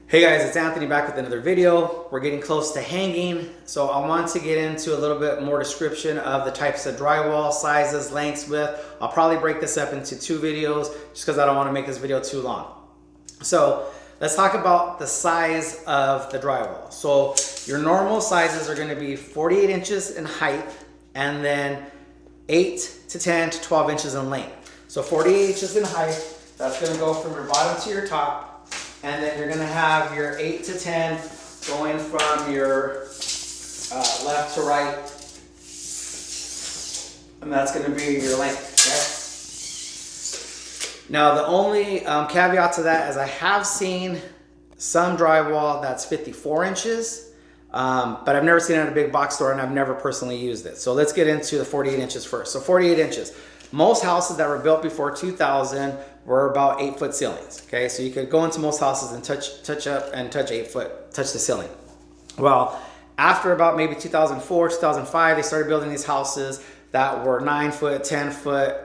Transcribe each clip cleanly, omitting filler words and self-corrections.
Hey guys, it's Anthony back with another video. We're getting close to hanging, so I want to get into a little bit more description of the types of drywall, sizes, lengths, width. I'll probably break this up into 2 videos just because I don't want to make this video too long. So let's talk about the size of the drywall. So your normal sizes are going to be 48 inches in height and then 8 to 10 to 12 inches in length. So 48 inches in height, that's going to go from your bottom to your top. And then you're going to have your 8 to 10 going from your left to right. And that's going to be your length. Okay? Now the only caveat to that is I have seen some drywall that's 54 inches. But I've never seen it at a big box store and I've never personally used it. So let's get into the 48 inches first. So 48 inches. Most houses that were built before 2000 were about 8-foot ceilings. Okay, so you could go into most houses and touch up and touch the ceiling. Well, after about maybe 2004, 2005, they started building these houses that were 9-foot, 10-foot,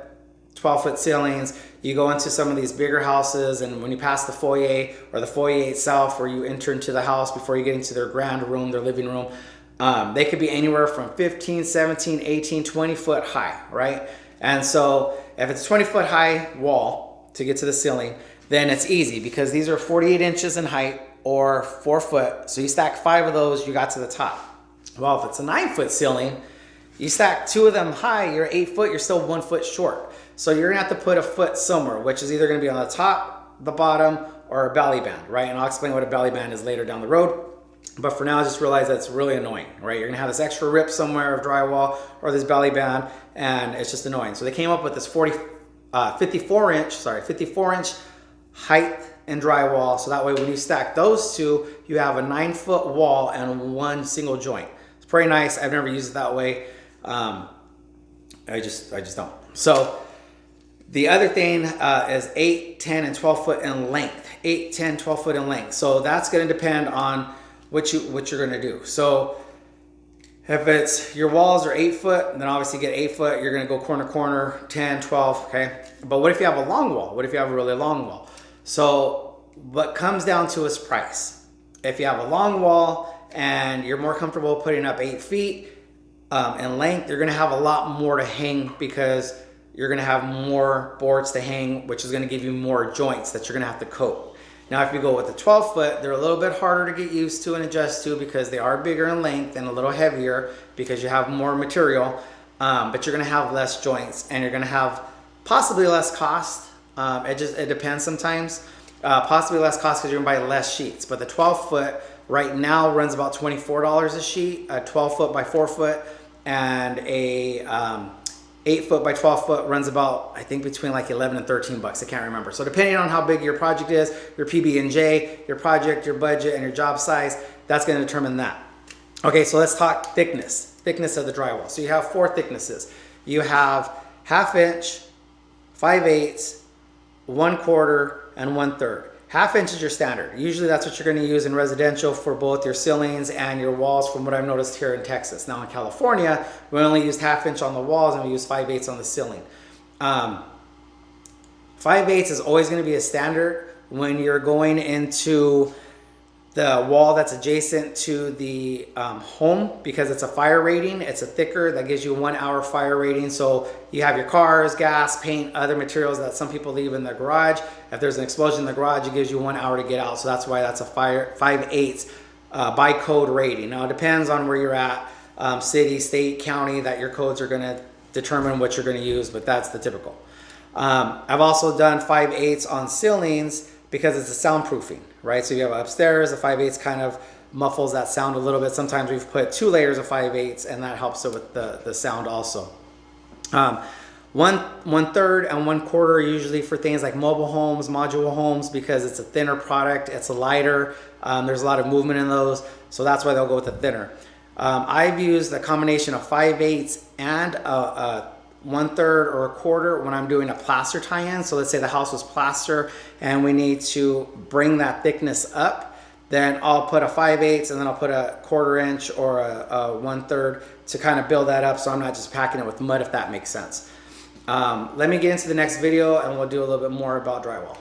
12-foot ceilings. You go into some of these bigger houses, and when you pass the foyer or the foyer itself, where you enter into the house before you get into their grand room, their living room, they could be anywhere from 15, 17, 18, 20 foot high, right? And so if it's a 20-foot high wall to get to the ceiling, then it's easy because these are 48 inches in height or 4 foot. So you stack 5 of those, you got to the top. Well, if it's a 9-foot ceiling, you stack 2 of them high, you're 8 foot, you're still 1 foot short. So you're gonna have to put a foot somewhere, which is either gonna be on the top, the bottom, or a belly band, right? And I'll explain what a belly band is later down the road. But for now, just realize that it's really annoying, right? You're gonna have this extra rip somewhere of drywall or this belly band, and it's just annoying. So they came up with this 54 inch height in drywall. So that way when you stack those two, you have a 9-foot wall and 1 single joint. It's pretty nice. I've never used it that way. I just don't. So the other thing is 8, 10, and 12 foot in length. 8, 10, 12 foot in length. So that's gonna depend on what you're gonna do. So if it's your walls are 8 foot, then obviously get 8 foot, you're gonna go corner to corner, 10, 12, okay? But what if you have a long wall? What if you have a really long wall? So what comes down to is price. If you have a long wall and you're more comfortable putting up 8 feet in length, you're gonna have a lot more to hang because you're gonna have more boards to hang, which is gonna give you more joints that you're gonna have to coat. Now, if you go with the 12 foot, they're a little bit harder to get used to and adjust to because they are bigger in length and a little heavier because you have more material, but you're gonna have less joints and you're gonna have possibly less cost. It depends sometimes. Possibly less cost because you're gonna buy less sheets. But the 12 foot right now runs about $24 a sheet, a 12 foot by 4 foot, and a 8 foot by 12 foot runs about, I think, between like 11 and 13 bucks. I can't remember. So depending on how big your project is, your PB&J, your project, your budget, and your job size, that's going to determine that. Okay, so let's talk thickness of the drywall. So you have 4 thicknesses. You have 1/2 inch, 5/8, 1/4, and 1/3. 1/2 inch is your standard. Usually that's what you're going to use in residential for both your ceilings and your walls, from what I've noticed here in Texas. Now in California, we only used 1/2 inch on the walls and we use 5/8 on the ceiling. 5/8 is always going to be a standard when you're going into the wall that's adjacent to the home because it's a fire rating. It's a thicker that gives you 1 hour fire rating. So you have your cars, gas, paint, other materials that some people leave in their garage. If there's an explosion in the garage, it gives you 1 hour to get out. So that's why that's a 5/8 by code rating. Now it depends on where you're at, city, state, county, that your codes are gonna determine what you're gonna use, but that's the typical. I've also done 5/8 on ceilings because it's a soundproofing, right? So you have upstairs, the 5/8 kind of muffles that sound a little bit. Sometimes we've put 2 layers of 5/8 and that helps it with the sound also. 1/3 and 1/4 usually for things like mobile homes, modular homes, because it's a thinner product, it's a lighter, there's a lot of movement in those, so that's why they'll go with the thinner. I've used a combination of 5/8 and a 1/3 or 1/4 when I'm doing a plaster tie-in. So let's say the house was plaster and we need to bring that thickness up, then I'll put a 5/8 and then I'll put a 1/4 inch or a 1/3 to kind of build that up so I'm not just packing it with mud, if that makes sense. Let me get into the next video and we'll do a little bit more about drywall.